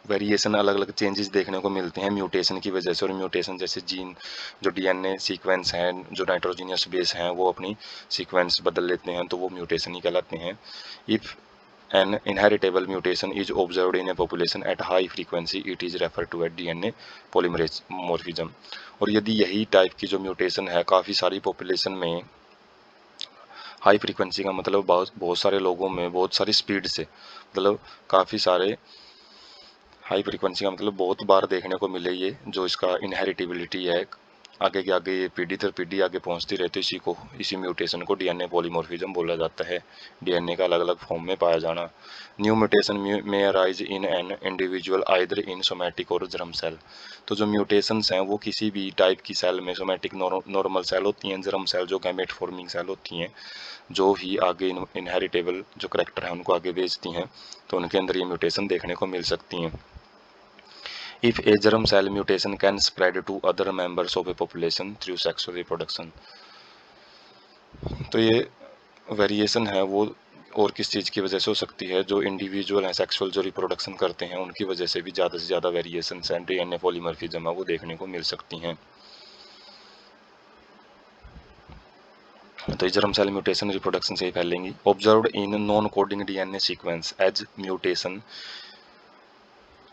वेरिएशन, अलग अलग चेंजेस देखने को मिलते हैं म्यूटेशन की वजह से। और म्यूटेशन जैसे जीन जो डीएनए सीक्वेंस हैं, जो नाइट्रोजीनियस बेस हैं, वो अपनी सीक्वेंस बदल लेते हैं, तो वो म्यूटेशन ही कहलाते हैं। If an inheritable mutation is observed in a population at high frequency, it is refer to at DNA polymerase morphism. और यदि यही टाइप की जो म्यूटेशन है काफ़ी सारी पॉपुलेशन में, हाई फ्रीक्वेंसी का मतलब बहुत बहुत सारे लोगों में बहुत सारी स्पीड से, मतलब काफ़ी सारे, हाई फ्रीक्वेंसी का मतलब बहुत बार देखने को मिले ये जो इसका इनहेरिटेबिलिटी है, आगे के आगे ये पीढ़ी दर पीढ़ी आगे पहुंचती रहती है, इसी म्यूटेशन को डीएनए पॉलीमॉर्फिज्म बोला जाता है। डीएनए का अलग अलग फॉर्म में पाया जाना। न्यू म्यूटेशन में arise in an individual either in somatic और जर्म सेल। तो जो म्यूटेशंस हैं वो किसी भी टाइप की सेल में, सोमैटिक नॉर्मल सेल होती हैं, जर्म सेल जो गैमेट फॉर्मिंग सेल होती हैं, जो ही आगे इनहेरिटेबल जो करेक्टर है उनको आगे भेजती हैं, तो उनके अंदर ये म्यूटेशन देखने को मिल सकती हैं। If a germ cell mutation can spread to other members of a population through sexual reproduction। तो ये वेरिएशन है वो और किस चीज़ की वजह से हो सकती है? जो इंडिविजुअल हैं सेक्सुअल जो रिप्रोडक्शन करते हैं उनकी वजह से भी ज़्यादा से ज़्यादा वेरिएशन एंड डीएनए पॉलीमॉर्फिज्म है वो देखने को मिल सकती हैं। तो ये जर्म सेल म्यूटेशन रिप्रोडक्शन से ही फैलेंगी। Observed in non coding DNA sequence as mutation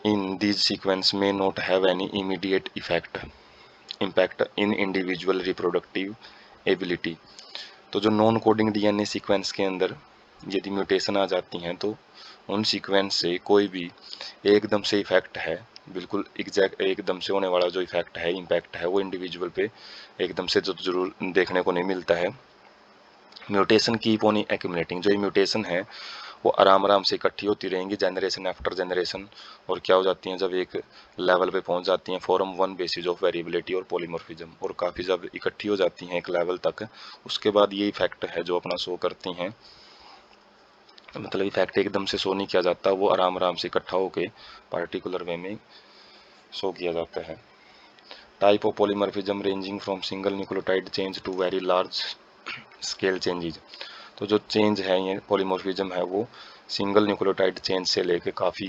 in these sequence may not have any immediate impact in individual reproductive ability। तो जो नॉन कोडिंग डीएनए सीक्वेंस के अंदर यदि म्यूटेशन आ जाती हैं तो उन सीक्वेंस से कोई भी एकदम से इफेक्ट है, बिल्कुल एग्जैक्ट एकदम से होने वाला जो इफेक्ट है, इम्पैक्ट है, वो इंडिविजुअल पे एकदम से जो जरूर देखने को नहीं मिलता है। Mutation keep on accumulating. जो ये म्यूटेशन है वो आराम आराम से इकट्ठी होती रहेंगी जनरेशन आफ्टर जनरेशन, और क्या हो जाती हैं जब एक लेवल पे पहुंच जाती हैं, form one basis of variability और पॉलीमॉर्फिज्म। और काफ़ी जब इकट्ठी हो जाती हैं एक लेवल तक, उसके बाद ये इफेक्ट है जो अपना शो करती हैं, मतलब इफेक्ट एकदम से शो नहीं किया जाता, वो आराम आराम से इकट्ठा होकर पार्टिकुलर वे में शो किया जाता है। Type of polymorphism ranging from single nucleotide change to very large scale changes. तो जो चेंज है ये पॉलीमॉर्फिज्म है वो सिंगल न्यूक्लियोटाइड चेंज से लेकर काफ़ी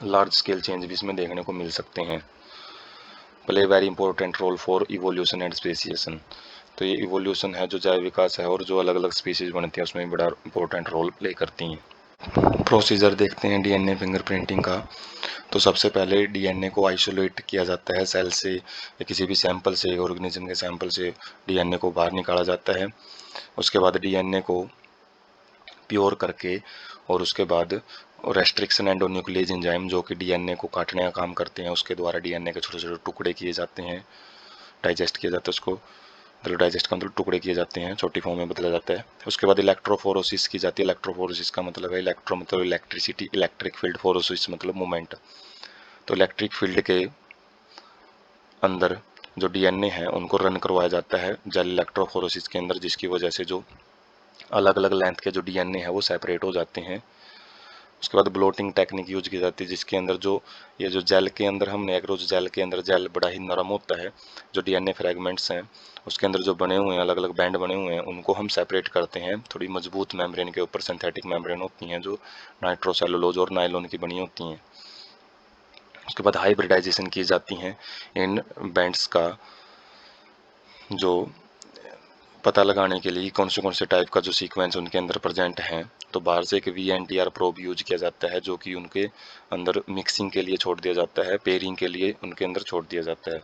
लार्ज स्केल चेंज भी इसमें देखने को मिल सकते हैं। Play very important role for evolution and speciation. तो ये इवोल्यूशन है जो जैव विकास है और जो अलग अलग स्पीसीज बनती है उसमें बड़ा इंपॉर्टेंट रोल प्ले करती हैं। प्रोसीजर देखते हैं डीएनए फिंगरप्रिंटिंग का। तो सबसे पहले डीएनए को आइसोलेट किया जाता है सेल से या किसी भी सैंपल से, ऑर्गेनिज्म के सैंपल से डीएनए को बाहर निकाला जाता है। उसके बाद डीएनए को प्योर करके और उसके बाद रेस्ट्रिक्शन एंडोन्यूक्लियेज एंजाइम जो कि डीएनए को काटने का काम करते हैं, उसके द्वारा डीएनए के छोटे छोटे टुकड़े किए जाते हैं, डाइजेस्ट किया जाता है उसको, मतलब डाइजेस्ट का मतलब टुकड़े किए जाते हैं, छोटी फॉर्म में बदला जाता है। उसके बाद इलेक्ट्रोफोरोसिस की जाती है। इलेक्ट्रोफोरोसिस का मतलब है इलेक्ट्रो मतलब इलेक्ट्रिसिटी, इलेक्ट्रिक फील्ड, फोरोसिस मतलब मूवमेंट। तो इलेक्ट्रिक फील्ड के अंदर जो डीएनए है उनको रन करवाया जाता है जेल इलेक्ट्रोफोरोसिस के अंदर, जिसकी वजह से जो अलग अलग लेंथ के जो डीएनए है वो सेपरेट हो जाते हैं। उसके बाद ब्लोटिंग टेक्निक यूज की जाती है जिसके अंदर जो ये जो जेल के अंदर हमने एग्रोज जेल के अंदर, जेल बड़ा ही नरम होता है, जो डीएनए फ्रेगमेंट्स हैं उसके अंदर जो बने हुए हैं अलग अलग बैंड बने हुए हैं उनको हम सेपरेट करते हैं थोड़ी मजबूत मेम्ब्रेन के ऊपर। सिंथेटिक मेम्ब्रेन होती हैं जो नाइट्रोसेलुलोज और नायलॉन की बनी होती हैं। उसके बाद हाइब्रिडाइजेशन की जाती हैं इन बैंड्स का जो पता लगाने के लिए कौन से टाइप का जो सीक्वेंस उनके अंदर प्रेजेंट हैं। तो बाहर से एक VNTR प्रोब यूज किया जाता है जो कि उनके अंदर मिक्सिंग के लिए छोड़ दिया जाता है, पेयरिंग के लिए उनके अंदर छोड़ दिया जाता है।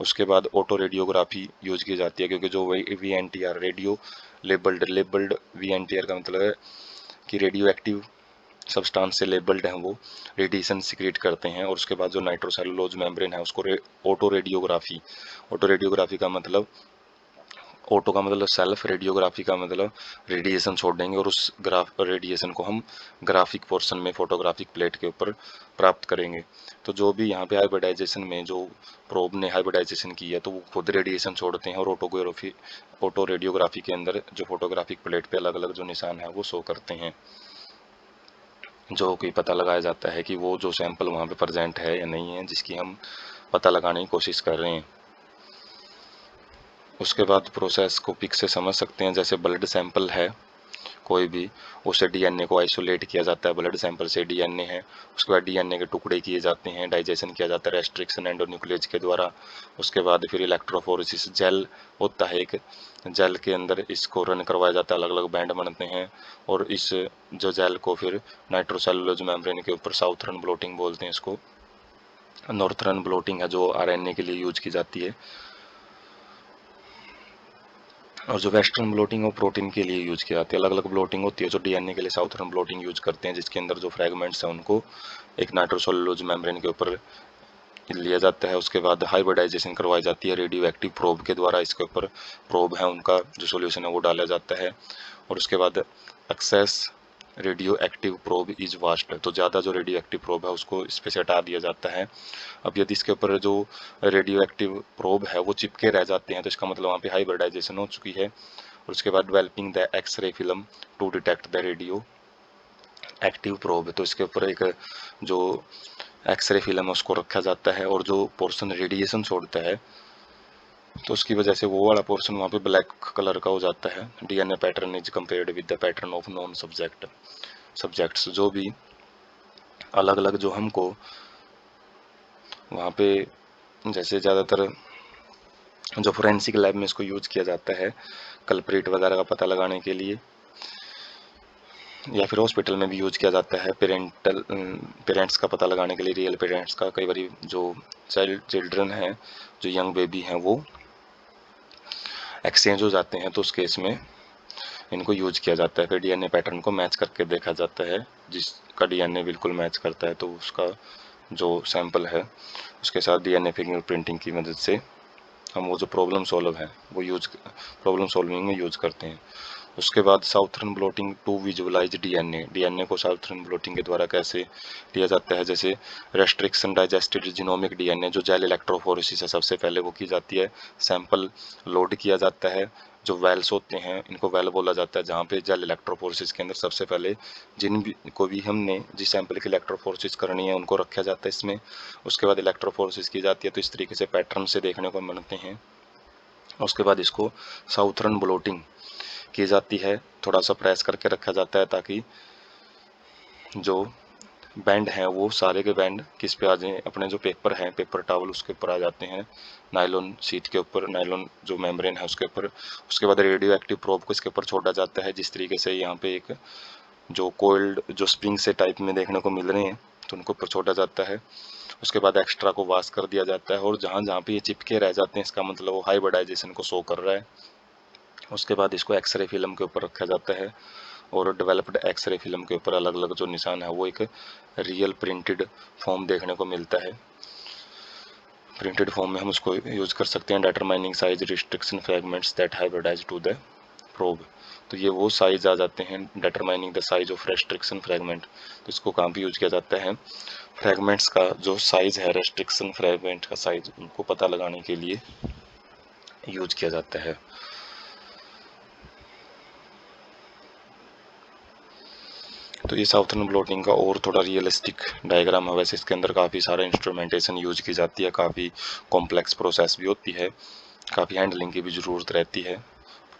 उसके बाद ऑटो रेडियोग्राफी यूज की जाती है क्योंकि जो VNTR रेडियो लेबल्ड VNTR का मतलब है कि रेडियो एक्टिव सब्सटेंस से लेबल्ड हैं, वो रेडिएशन सिक्रेट करते हैं। और उसके बाद जो नाइट्रोसेलुलोज मेम्ब्रेन है उसको ऑटो रेडियोग्राफी का मतलब, ऑटो का मतलब सेल्फ, रेडियोग्राफी का मतलब रेडिएशन छोड़ देंगे और उस रेडिएशन को हम ग्राफिक पोर्शन में फोटोग्राफिक प्लेट के ऊपर प्राप्त करेंगे। तो जो भी यहाँ पे हाइब्रिडाइजेशन में जो प्रोब ने हाइब्रिडाइजेशन की है तो वो खुद रेडिएशन छोड़ते हैं और ऑटो रेडियोग्राफी के अंदर जो फोटोग्राफिक प्लेट पे अलग अलग जो निशान है वो शो करते हैं, जो कि पता लगाया जाता है कि वो जो सैंपल वहाँ पे प्रेजेंट है या नहीं है, जिसकी हम पता लगाने की कोशिश कर रहे हैं। उसके बाद प्रोसेस को पिक से समझ सकते हैं, जैसे ब्लड सैंपल है कोई भी, उसे डीएनए को आइसोलेट किया जाता है, ब्लड सैंपल से डीएनए है, उसके बाद डीएनए के टुकड़े किए जाते हैं, डाइजेशन किया जाता है रेस्ट्रिक्शन एंडोन्यूक्लियस के द्वारा। उसके बाद फिर इलेक्ट्रोफोरेसिस, जेल होता है एक, जेल के अंदर इसको रन करवाया जाता है, अलग अलग बैंड बनते हैं, और इस जो जेल को फिर नाइट्रोसेलुलोज मेम्ब्रेन के ऊपर, साउथर्न ब्लोटिंग बोलते हैं इसको, नॉर्थर्न ब्लोटिंग है जो आरएनए के लिए यूज की जाती है, और जो वेस्टर्न ब्लोटिंग वो प्रोटीन के लिए यूज की जाती है। अलग अलग ब्लोटिंग होती है। जो डीएनए के लिए साउथर्न ब्लोटिंग यूज करते हैं, जिसके अंदर जो फ्रेगमेंट्स हैं उनको एक नाइट्रोसेलुलोज मेम्ब्रेन के ऊपर लिया जाता है। उसके बाद हाइब्रिडाइजेशन करवाई जाती है रेडियो एक्टिव प्रोब के द्वारा, इसके ऊपर प्रोब है उनका जो सोल्यूशन है वो डाला जाता है। और उसके बाद excess radio active probe is washed, तो ज़्यादा जो रेडियो एक्टिव प्रोब है उसको इस पे से हटा दिया जाता है। अब यदि इसके ऊपर जो रेडियो एक्टिव प्रोब है वो चिपके रह जाते हैं तो इसका मतलब वहाँ पे हाइब्रिडाइजेशन हो चुकी है। और उसके बाद developing the X-ray film to detect the radio active probe, तो इसके ऊपर एक जो एक्सरे फिल्म है उसको रखा जाता है, और जो पोर्शन रेडिएशन छोड़ता है तो उसकी वजह से वो वाला पोर्शन वहाँ पे ब्लैक कलर का हो जाता है। DNA pattern is compared with the pattern of non subjects, जो भी अलग अलग जो हमको वहाँ पे, जैसे ज़्यादातर जो फोरेंसिक लैब में इसको यूज किया जाता है कल्प्रिट वगैरह का पता लगाने के लिए, या फिर हॉस्पिटल में भी यूज किया जाता है पेरेंट्स का पता लगाने के लिए, रियल पेरेंट्स का। कई बार जो चिल्ड्रन हैं, जो यंग बेबी हैं, वो एक्सचेंज हो जाते हैं, तो उस केस में इनको यूज किया जाता है। फिर डीएनए पैटर्न को मैच करके देखा जाता है, जिसका डीएनए बिल्कुल मैच करता है तो उसका जो सैंपल है उसके साथ डीएनए फिंगरप्रिंटिंग की मदद से हम वो जो प्रॉब्लम सॉल्व है वो प्रॉब्लम सॉल्विंग में यूज करते हैं। उसके बाद southern blotting to visualize DNA को साउथर्न ब्लोटिंग के द्वारा कैसे लिया जाता है, जैसे रेस्ट्रिक्शन डाइजेस्टेड जीनोमिक डीएनए, जो जेल इलेक्ट्रोफोरेसिस है सबसे पहले वो की जाती है। सैंपल लोड किया जाता है, जो वेल्स होते हैं इनको वेल बोला जाता है, जहाँ पे जेल इलेक्ट्रोफोरेसिस के अंदर सबसे पहले जिन भी को भी हमने जिस सैंपल की इलेक्ट्रोफोरेसिस करनी है उनको रखा जाता है इसमें। उसके बाद इलेक्ट्रोफोरेसिस की जाती है, तो इस तरीके से पैटर्न से देखने को मिलते हैं। उसके बाद इसको साउथर्न ब्लोटिंग की जाती है, थोड़ा सा प्रेस करके रखा जाता है ताकि जो बैंड हैं वो सारे के बैंड किस पे आ जाएं, अपने जो पेपर हैं, पेपर टॉवल उसके ऊपर आ जाते हैं, नायलॉन शीट के ऊपर, नायलॉन जो मेम्ब्रेन है उसके ऊपर। उसके बाद रेडियो एक्टिव प्रोब को इसके ऊपर छोड़ा जाता है, जिस तरीके से यहाँ पे एक जो कोल्ड जो स्प्रिंग से टाइप में देखने को मिल रहे हैं तो उनको ऊपर छोड़ा जाता है। उसके बाद एक्स्ट्रा को वाश कर दिया जाता है, और जहाँ जहाँ पे ये चिपके रह जाते हैं इसका मतलब वो हाइब्रिडाइजेशन को शो कर रहा है। उसके बाद इसको एक्सरे फिल्म के ऊपर रखा जाता है, और डेवलप्ड एक्सरे फिल्म के ऊपर अलग अलग जो निशान है वो एक रियल प्रिंटेड फॉर्म देखने को मिलता है। प्रिंटेड फॉर्म में हम उसको यूज कर सकते हैं। Determining size restriction fragments that hybridize to the probe, तो ये वो साइज आ जाते हैं। Determining the size of restriction fragment, तो इसको कहाँ पे यूज किया जाता है, फ्रेगमेंट्स का जो साइज है, रेस्ट्रिक्शन फ्रेगमेंट का साइज, उनको पता लगाने के लिए यूज किया जाता है। तो ये साउथर्न ब्लोटिंग का और थोड़ा रियलिस्टिक डायग्राम है। वैसे इसके अंदर काफ़ी सारा इंस्ट्रूमेंटेशन यूज की जाती है, काफ़ी कॉम्प्लेक्स प्रोसेस भी होती है, काफ़ी हैंडलिंग की भी ज़रूरत रहती है,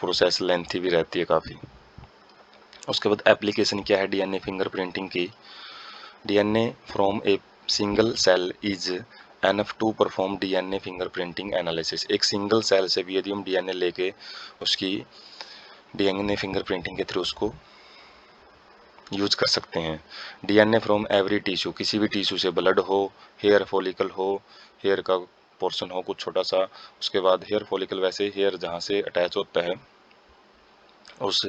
प्रोसेस लेंथी भी रहती है काफ़ी। उसके बाद एप्लीकेशन क्या है डीएनए फिंगरप्रिंटिंग की। DNA from a single cell is enough to perform DNA fingerprinting analysis. एक सिंगल सेल से भी यदि हम डीएनए लेके उसकी डीएनए फिंगरप्रिंटिंग के थ्रू उसको यूज कर सकते हैं। डीएनए फ्रॉम एवरी टिश्यू, किसी भी टिश्यू से, ब्लड हो, हेयर फॉलिकल हो, हेयर का पोर्शन हो कुछ छोटा सा, उसके बाद हेयर फॉलिकल वैसे हेयर जहाँ से अटैच होता है उस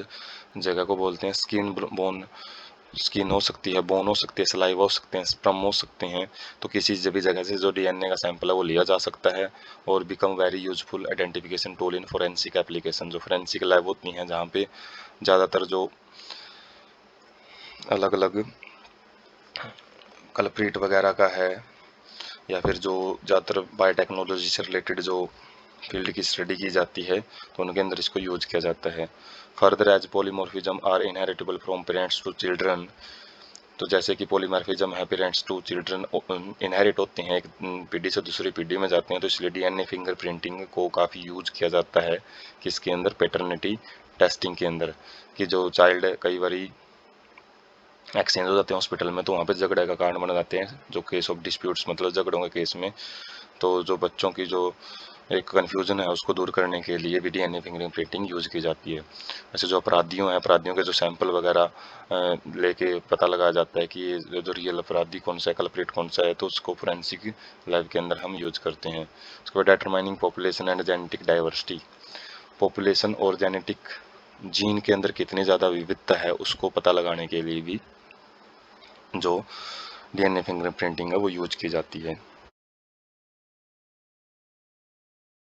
जगह को बोलते हैं स्किन बोन। स्किन हो सकती है, बोन हो सकती है, सलाइवा हो सकते हैं, स्पर्म हो सकते हैं। तो किसी भी जगह से जो डीएनए का सैंपल है वो लिया जा सकता है, और become very useful identification tool in forensic application. जो फोरेंसिक लैब होती हैं जहाँ पे ज़्यादातर जो अलग अलग कल्प्रिट वगैरह का है, या फिर जो ज़्यादातर बायोटेक्नोलॉजी से रिलेटेड जो फील्ड की स्टडी की जाती है तो उनके अंदर इसको यूज किया जाता है। Further as polymorphism are inheritable from parents to children, तो जैसे कि पॉलीमॉर्फिज्म है, पेरेंट्स टू चिल्ड्रन इनहेरिट होते हैं, एक पीढ़ी से दूसरी पीढ़ी में जाते हैं, तो इसलिए डीएनए फिंगरप्रिंटिंग को काफ़ी यूज किया जाता है किसके अंदर, पैटर्निटी टेस्टिंग के अंदर, कि जो चाइल्ड कई बारी एक्सचेंज हो जाते हैं हॉस्पिटल में, तो वहाँ पे झगड़े का कारण बन जाते हैं, जो केस ऑफ डिस्प्यूट्स मतलब झगड़ों के केस में, तो जो बच्चों की जो एक कन्फ्यूजन है उसको दूर करने के लिए भी डीएनए फिंगरप्रिंटिंग यूज की जाती है। ऐसे जो अपराधियों के जो सैंपल वगैरह लेके पता लगाया जाता है कि ये जो रियल अपराधी कौन सा है, कल्प्रिट कौन सा है, तो उसको फोरेंसिक लैब के अंदर हम यूज करते हैं। उसके बाद determining population and genetic diversity, population और जेनेटिक जीन के अंदर कितनी ज़्यादा विविधता है उसको पता लगाने के लिए भी जो डीएनए फिंगरप्रिंटिंग है वो यूज की जाती है।